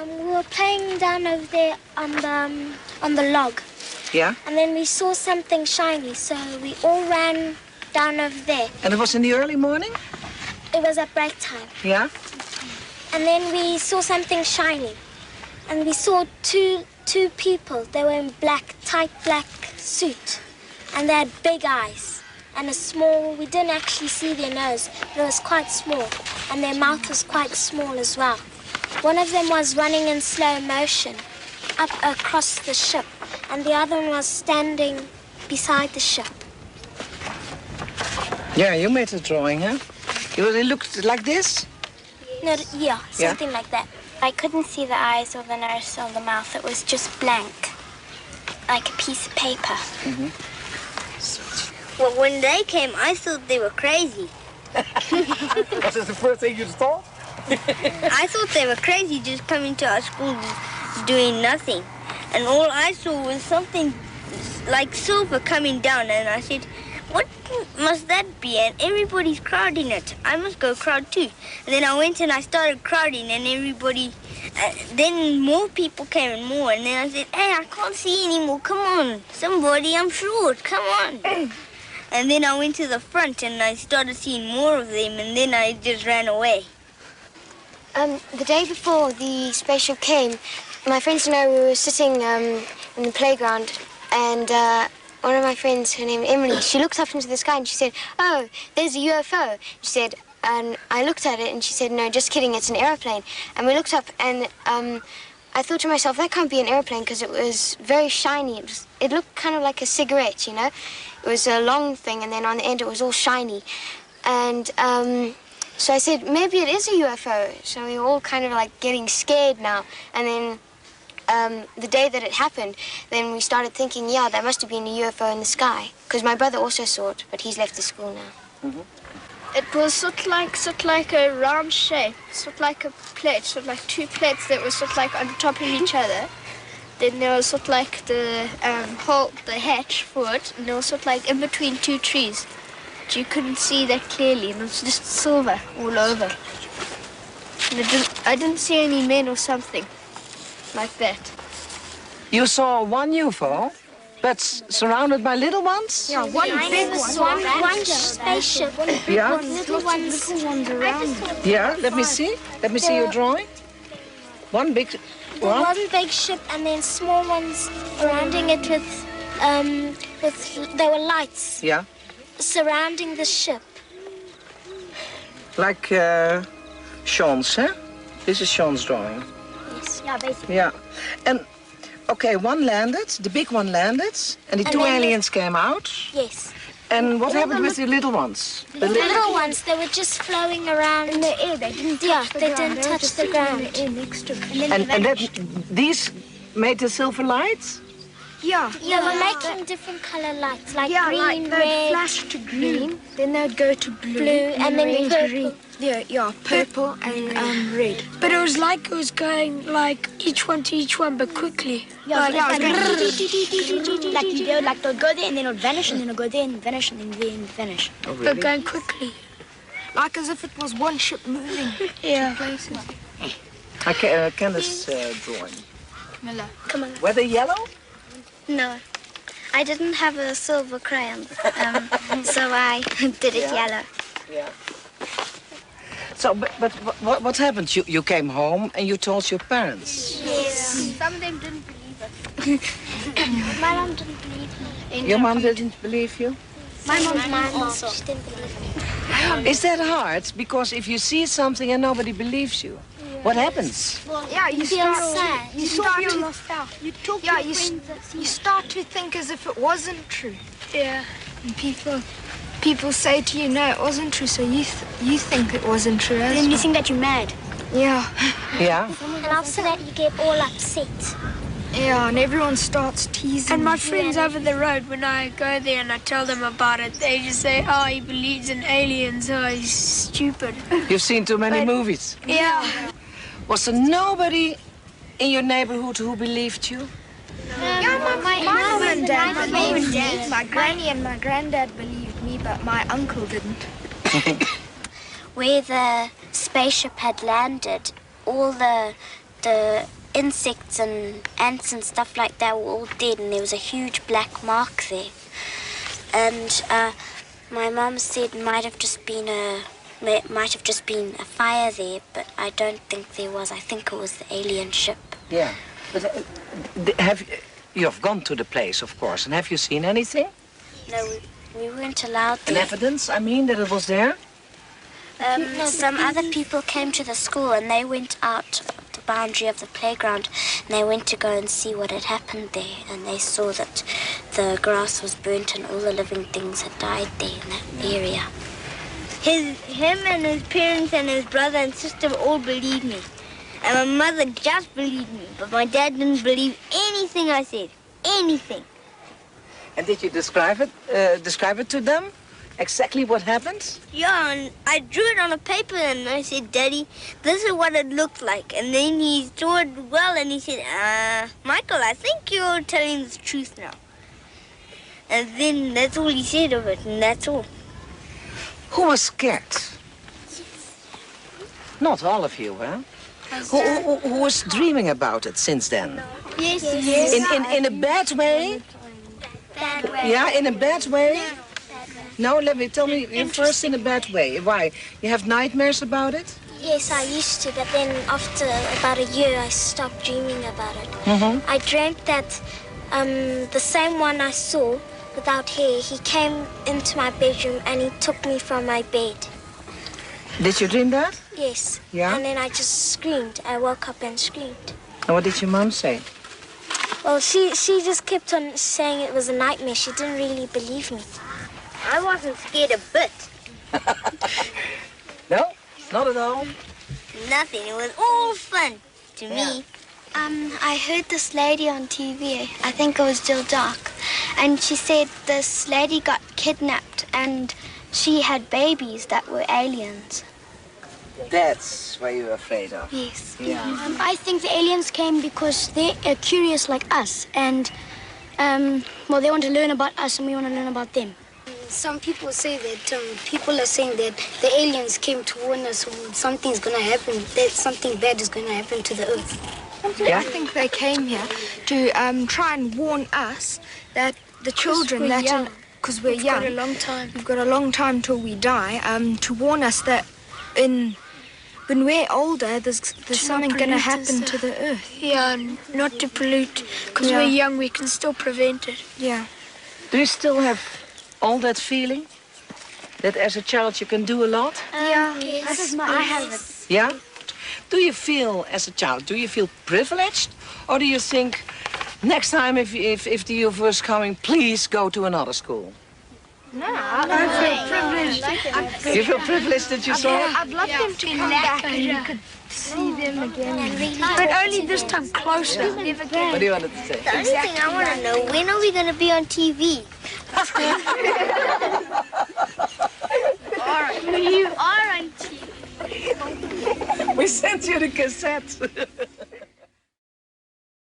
We were playing down over there on the log. Yeah? And then we saw something shiny, so we all ran down over there. And it was in the early morning? It was at break time. Yeah? And then we saw something shiny. And we saw two people. They were in tight black suit. And they had big eyes. And we didn't actually see their nose, but it was quite small. And their mouth was quite small as well. One of them was running in slow motion up across the ship. And the other one was standing beside the ship. Yeah, you made a drawing, huh? It looked like this? No, yeah, something like that. I couldn't see the eyes or the nose or the mouth. It was just blank, like a piece of paper. Mm-hmm. Well, when they came, I thought they were crazy. Was that the first thing you thought? I thought they were crazy just coming to our school doing nothing. And all I saw was something like silver coming down, and I said, what must that be? And everybody's crowding it. I must go crowd too. And then I went and I started crowding, and everybody, then more people came and more. And then I said, hey, I can't see anymore. Come on, somebody, I'm short. Come on. And then I went to the front, and I started seeing more of them, and then I just ran away. The day before the spaceship came, my friends and I we were sitting in the playground, and one of my friends, her name Emily, she looked up into the sky and she said, oh, there's a UFO. She said, and I looked at it and she said, no, just kidding, it's an airplane. And we looked up and I thought to myself, that can't be an airplane because it was very shiny. It looked kind of like a cigarette, you know? It was a long thing and then on the end it was all shiny. And so I said, maybe it is a UFO. So we were all kind of like getting scared now. And then the day that it happened, then we started thinking, yeah, there must have been a UFO in the sky. Because my brother also saw it, but he's left the school now. Mm-hmm. It was sort of like a round shape, sort of like a plate, sort of like two plates that were sort of like on top of each other. Then there was sort of like the hole, the hatch for it, and there was sort of like in between two trees. But you couldn't see that clearly, and it was just silver all over. And I didn't see any men or something like that. You saw one UFO, but surrounded by little ones? Yeah, one big one. One spaceship. Yeah? Little ones around. Yeah, let me see. Let me see your drawing. One big one? One big ship and then small ones surrounding it with there were lights. Yeah. Surrounding the ship. Like Sean's, huh? This is Sean's drawing. Yes. Yeah, basically. Yeah. And, okay, one landed, the big one landed, and the two aliens came out. Yes. And what happened with the little ones? The little ones, they were just flowing around. In the air, they didn't touch the ground. They didn't touch the ground. In the air next to it. And that, these made the silver lights? Yeah. Yeah, we're making different color lights, like green, like red, they'd flash to green, then they'd go to blue, and then purple. green. Yeah, purple and red. But it was like it was going like each one to each one, but quickly. Yeah, like they'll go there and then it'll vanish, and then it'll go there and vanish, and then vanish. Oh, really? But going quickly, like as if it was one ship moving to places. Candace's drawing. Camilla. Come on. Were they yellow? No, I didn't have a silver crayon, so I did it yellow. Yeah. So, but what happened? You came home and you told your parents? Yes. Some of them didn't believe it. My mom didn't believe me. Your mom didn't believe you? My mom also. She didn't believe me. Is that hard? Because if you see something and nobody believes you, what happens? Well, yeah, you feel start sad. You start to lost out. You talk to your friends that see you start to think as if it wasn't true. Yeah. And people say to you, no, it wasn't true, so you think it wasn't true. Then you think that you're mad. Yeah. Yeah. And after that, you get all upset. Yeah, and everyone starts teasing. And my friends over the road, when I go there and I tell them about it, they just say, oh, he believes in aliens, oh, he's stupid. You've seen too many movies. Yeah. Was there nobody in your neighborhood who believed you? Yeah, my mom and dad believed me. My granny and my granddad believed me, but my uncle didn't. Where the spaceship had landed, all the insects and ants and stuff like that were all dead, and there was a huge black mark there. And my mum said it might have just been a fire there, but I don't think there was. I think it was the alien ship. Yeah, but you have gone to the place, of course, and have you seen anything? No, we weren't allowed An there. evidence, I mean, that it was there? Some other people came to the school and they went out the boundary of the playground and they went to go and see what had happened there, and they saw that the grass was burnt and all the living things had died there in that area. Him and his parents and his brother and sister all believed me. And my mother just believed me, but my dad didn't believe anything I said. Anything. And did you describe it to them? Exactly what happened? Yeah, and I drew it on a paper and I said, Daddy, this is what it looked like. And then he saw it well and he said, Michael, I think you're telling the truth now. And then that's all he said of it, and that's all. Who was scared? Not all of you, huh? Who was dreaming about it since then? Yes. In a bad way? Bad way. Yeah, in a bad way? No, tell me first in a bad way. Why? You have nightmares about it? Yes, I used to, but then after about a year, I stopped dreaming about it. Mm-hmm. I dreamt that the same one I saw without hair, he came into my bedroom and he took me from my bed. Did you dream that? Yes. Yeah? And then I just screamed. I woke up and screamed. And what did your mom say? Well, she just kept on saying it was a nightmare. She didn't really believe me. I wasn't scared a bit. No, not at all. Nothing. It was all fun to me. I heard this lady on TV, I think it was Jill Dark, and she said this lady got kidnapped and she had babies that were aliens. That's what you're afraid of. Yes. Yeah. I think the aliens came because they are curious like us, and well, they want to learn about us and we want to learn about them. Some people say that people are saying that the aliens came to warn us something's going to happen, that something bad is going to happen to the earth. I think they came here to try and warn us that the children because we're young. Got a long time. We've got a long time till we die. To warn us that when we're older, there's something going to happen to the earth. Yeah, and not to pollute. Because Yeah. we're young, we can still prevent it. Yeah. Do you still have all that feeling? That as a child you can do a lot? Yes. I have it. Yeah? Do you feel, as a child, do you feel privileged? Or do you think, next time if the UFO is coming, please go to another school? No, I feel privileged. You feel privileged that you saw it? I'd love them to come back and you could see them again. But only this time closer. What do you want to say? The only thing I want to know, when are we going to be on TV? All right, you are on TV. We sent you the cassette.